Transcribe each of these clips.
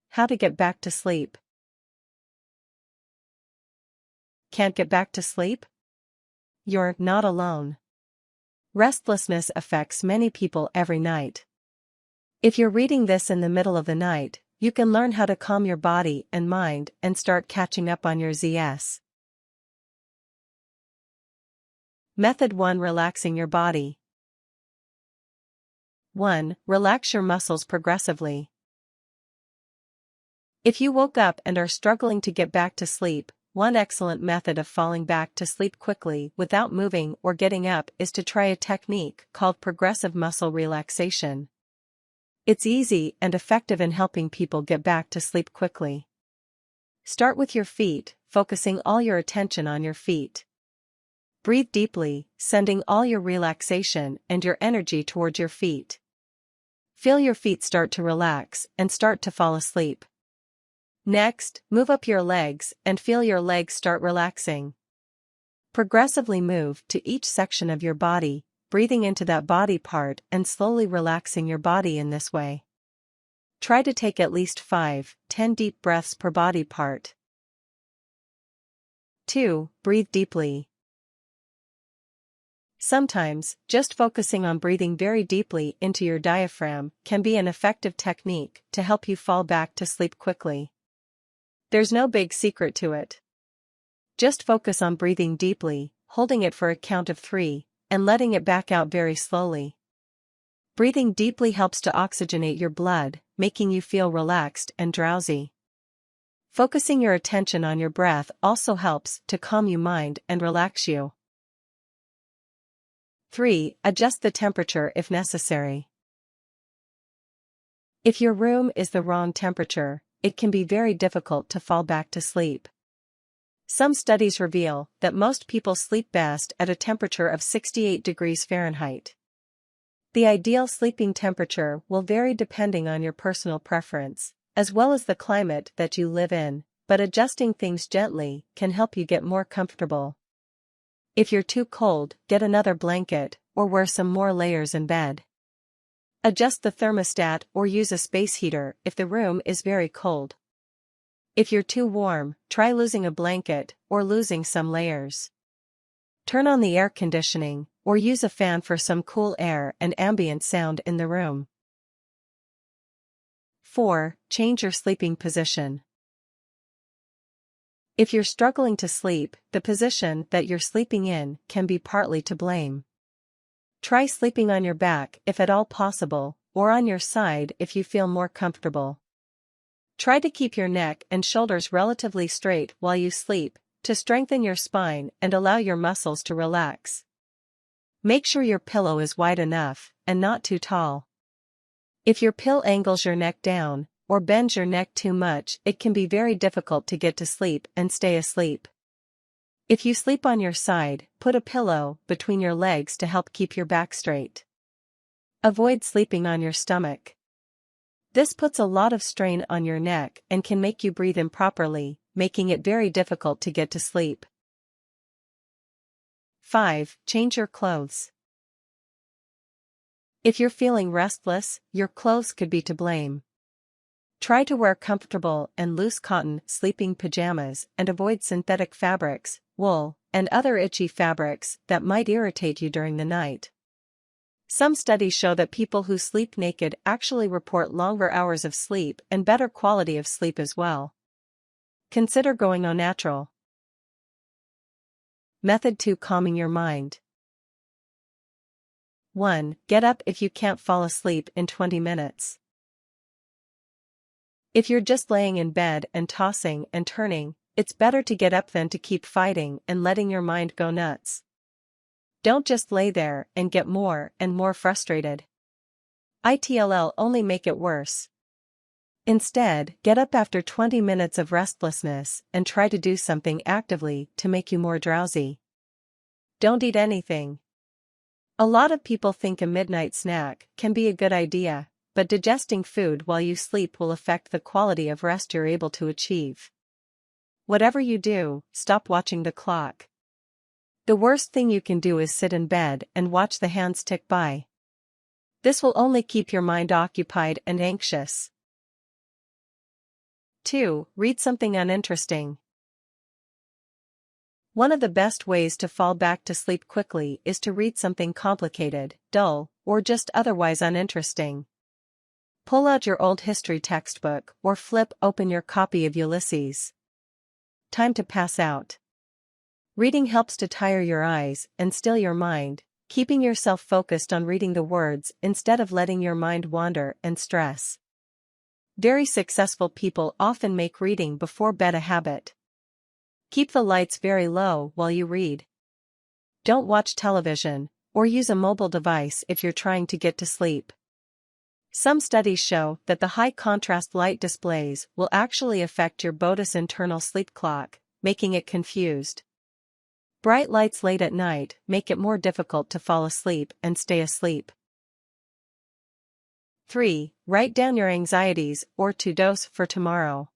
How to get back to sleep. Can't get back to sleep? You're not alone. Restlessness affects many people every night. If you're reading this in the middle of the night, you can learn how to calm your body and mind and start catching up on your Zs. Method 1. Relaxing your body. 1. Relax your muscles progressively. If you woke up and are struggling to get back to sleep, one excellent method of falling back to sleep quickly without moving or getting up is to try a technique called progressive muscle relaxation. It's easy and effective in helping people get back to sleep quickly. Start with your feet, focusing all your attention on your feet. Breathe deeply, sending all your relaxation and your energy towards your feet. Feel your feet start to relax and start to fall asleep. Next, move up your legs and feel your legs start relaxing. Progressively move to each section of your body, breathing into that body part and slowly relaxing your body in this way. Try to take at least 5-10 deep breaths per body part. 2. Breathe deeply. Sometimes, just focusing on breathing very deeply into your diaphragm can be an effective technique to help you fall back to sleep quickly. There's no big secret to it. Just focus on breathing deeply, holding it for a count of 3, and letting it back out very slowly. Breathing deeply helps to oxygenate your blood, making you feel relaxed and drowsy. Focusing your attention on your breath also helps to calm your mind and relax you. 3. Adjust the temperature if necessary. If your room is the wrong temperature, it can be very difficult to fall back to sleep. Some studies reveal that most people sleep best at a temperature of 68 degrees Fahrenheit. The ideal sleeping temperature will vary depending on your personal preference, as well as the climate that you live in, but adjusting things gently can help you get more comfortable. If you're too cold, get another blanket, or wear some more layers in bed. Adjust the thermostat or use a space heater if the room is very cold. If you're too warm, try losing a blanket or losing some layers. Turn on the air conditioning, or use a fan for some cool air and ambient sound in the room. 4. Change your sleeping position. If you're struggling to sleep, the position that you're sleeping in can be partly to blame. Try sleeping on your back if at all possible, or on your side if you feel more comfortable. Try to keep your neck and shoulders relatively straight while you sleep, to strengthen your spine and allow your muscles to relax. Make sure your pillow is wide enough, and not too tall. If your pillow angles your neck down, or bends your neck too much, it can be very difficult to get to sleep and stay asleep. If you sleep on your side, put a pillow between your legs to help keep your back straight. Avoid sleeping on your stomach. This puts a lot of strain on your neck and can make you breathe improperly, making it very difficult to get to sleep. 5. Change your clothes. If you're feeling restless, your clothes could be to blame. Try to wear comfortable and loose cotton sleeping pajamas and avoid synthetic fabrics, wool, and other itchy fabrics that might irritate you during the night. Some studies show that people who sleep naked actually report longer hours of sleep and better quality of sleep as well. Consider going au natural. Method 2. Calming your mind. 1. Get up if you can't fall asleep in 20 minutes. If you're just laying in bed and tossing and turning, it's better to get up than to keep fighting and letting your mind go nuts. Don't just lay there and get more and more frustrated. It'll only make it worse. Instead, get up after 20 minutes of restlessness and try to do something actively to make you more drowsy. Don't eat anything. A lot of people think a midnight snack can be a good idea, but digesting food while you sleep will affect the quality of rest you're able to achieve. Whatever you do, stop watching the clock. The worst thing you can do is sit in bed and watch the hands tick by. This will only keep your mind occupied and anxious. 2. Read something uninteresting. One of the best ways to fall back to sleep quickly is to read something complicated, dull, or just otherwise uninteresting. Pull out your old history textbook or flip open your copy of Ulysses. Time to pass out. Reading helps to tire your eyes and still your mind, keeping yourself focused on reading the words instead of letting your mind wander and stress. Very successful people often make reading before bed a habit. Keep the lights very low while you read. Don't watch television or use a mobile device if you're trying to get to sleep. Some studies show that the high contrast light displays will actually affect your body's internal sleep clock, making it confused. Bright lights late at night make it more difficult to fall asleep and stay asleep. 3. Write down your anxieties or to-dos for tomorrow.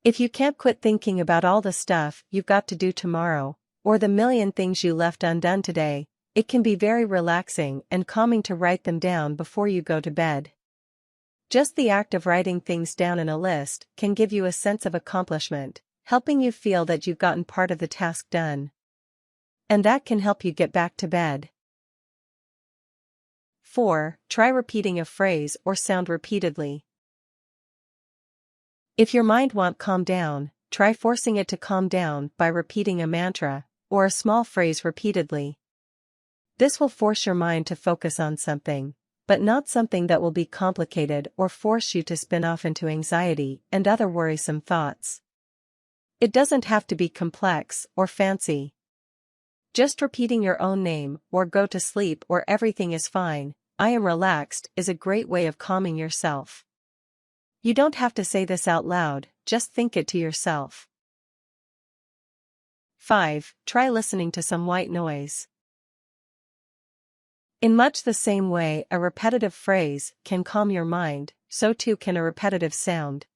If you can't quit thinking about all the stuff you've got to do tomorrow, or the million things you left undone today, it can be very relaxing and calming to write them down before you go to bed. Just the act of writing things down in a list can give you a sense of accomplishment, helping you feel that you've gotten part of the task done. And that can help you get back to bed. 4. Try repeating a phrase or sound repeatedly. If your mind won't calm down, try forcing it to calm down by repeating a mantra or a small phrase repeatedly. This will force your mind to focus on something, but not something that will be complicated or force you to spin off into anxiety and other worrisome thoughts. It doesn't have to be complex or fancy. Just repeating your own name or go to sleep or everything is fine, I am relaxed is a great way of calming yourself. You don't have to say this out loud, just think it to yourself. 5. Try listening to some white noise. In much the same way a repetitive phrase can calm your mind, so too can a repetitive sound.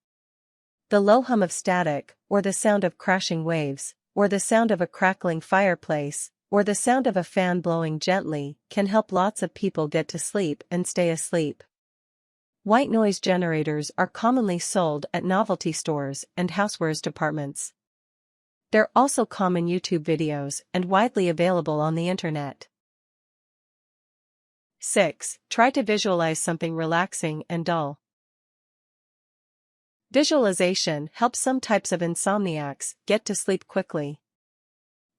The low hum of static, or the sound of crashing waves, or the sound of a crackling fireplace, or the sound of a fan blowing gently, can help lots of people get to sleep and stay asleep. White noise generators are commonly sold at novelty stores and housewares departments. They're also common YouTube videos and widely available on the internet. 6. Try to visualize something relaxing and dull. Visualization helps some types of insomniacs get to sleep quickly.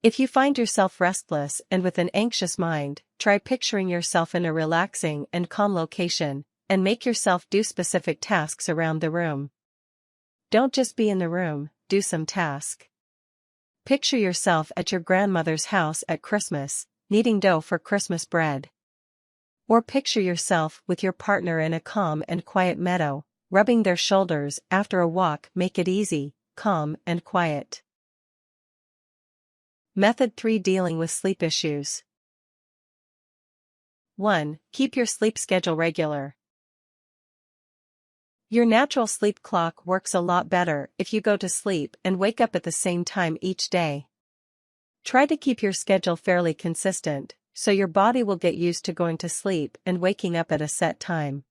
If you find yourself restless and with an anxious mind, try picturing yourself in a relaxing and calm location, and make yourself do specific tasks around the room. Don't just be in the room, do some task. Picture yourself at your grandmother's house at Christmas, kneading dough for Christmas bread. Or picture yourself with your partner in a calm and quiet meadow, rubbing their shoulders after a walk. Make it easy, calm and quiet. Method 3. Dealing with sleep issues. 1. Keep your sleep schedule regular. Your natural sleep clock works a lot better if you go to sleep and wake up at the same time each day. Try to keep your schedule fairly consistent, so your body will get used to going to sleep and waking up at a set time.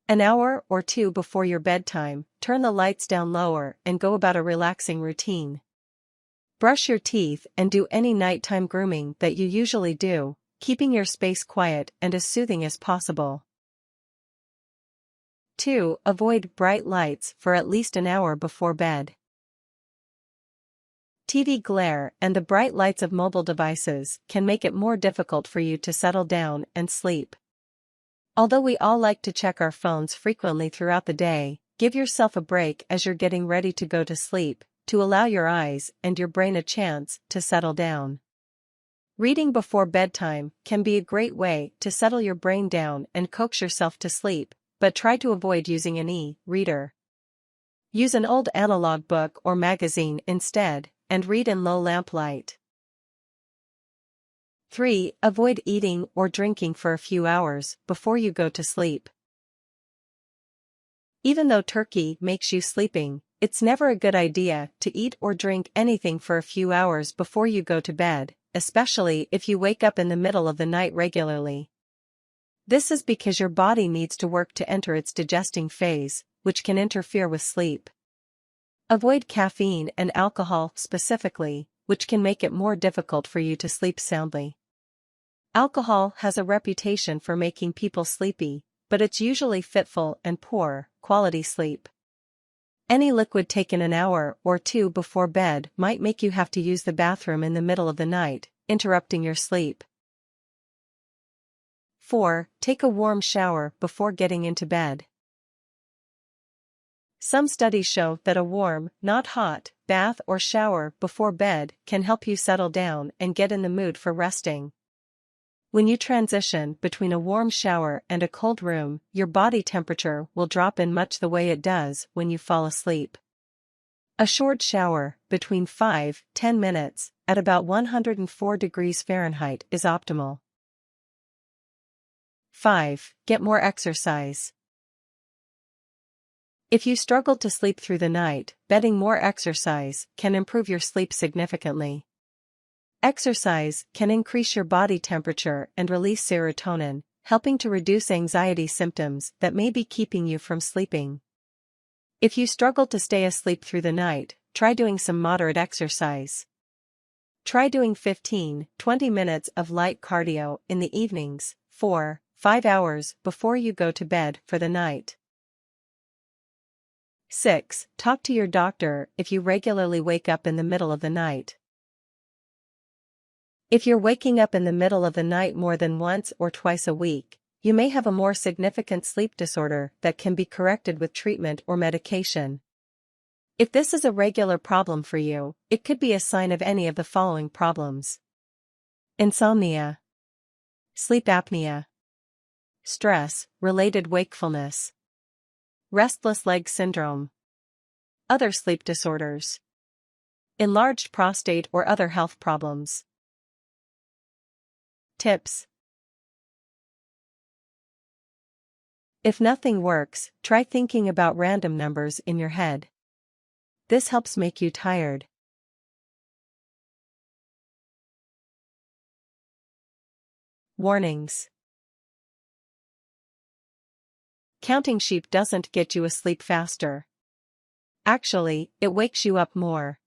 An hour or two before your bedtime, turn the lights down lower and go about a relaxing routine. Brush your teeth and do any nighttime grooming that you usually do, keeping your space quiet and as soothing as possible. 2. Avoid bright lights for at least an hour before bed. TV glare and the bright lights of mobile devices can make it more difficult for you to settle down and sleep. Although we all like to check our phones frequently throughout the day, give yourself a break as you're getting ready to go to sleep, to allow your eyes and your brain a chance to settle down. Reading before bedtime can be a great way to settle your brain down and coax yourself to sleep, but try to avoid using an e-reader. Use an old analog book or magazine instead, and read in low lamplight. 3. Avoid eating or drinking for a few hours before you go to sleep. Even though turkey makes you sleeping, it's never a good idea to eat or drink anything for a few hours before you go to bed, especially if you wake up in the middle of the night regularly. This is because your body needs to work to enter its digesting phase, which can interfere with sleep. Avoid caffeine and alcohol specifically, which can make it more difficult for you to sleep soundly. Alcohol has a reputation for making people sleepy, but it's usually fitful and poor quality sleep. Any liquid taken an hour or two before bed might make you have to use the bathroom in the middle of the night, interrupting your sleep. 4. Take a warm shower before getting into bed. Some studies show that a warm, not hot, bath or shower before bed can help you settle down and get in the mood for resting. When you transition between a warm shower and a cold room, your body temperature will drop in much the way it does when you fall asleep. A short shower, between 5–10 minutes, at about 104 degrees Fahrenheit is optimal. 5. Get more exercise. If you struggle to sleep through the night, getting more exercise can improve your sleep significantly. Exercise can increase your body temperature and release serotonin, helping to reduce anxiety symptoms that may be keeping you from sleeping. If you struggle to stay asleep through the night, try doing some moderate exercise. Try doing 15–20 minutes of light cardio in the evenings, 4–5 hours before you go to bed for the night. 6. Talk to your doctor if you regularly wake up in the middle of the night. If you're waking up in the middle of the night more than once or twice a week, you may have a more significant sleep disorder that can be corrected with treatment or medication. If this is a regular problem for you, it could be a sign of any of the following problems: insomnia, sleep apnea, stress-related wakefulness, restless leg syndrome, other sleep disorders, enlarged prostate or other health problems. Tips. If nothing works, try thinking about random numbers in your head. This helps make you tired. Warnings. Counting sheep doesn't get you asleep faster. Actually, it wakes you up more.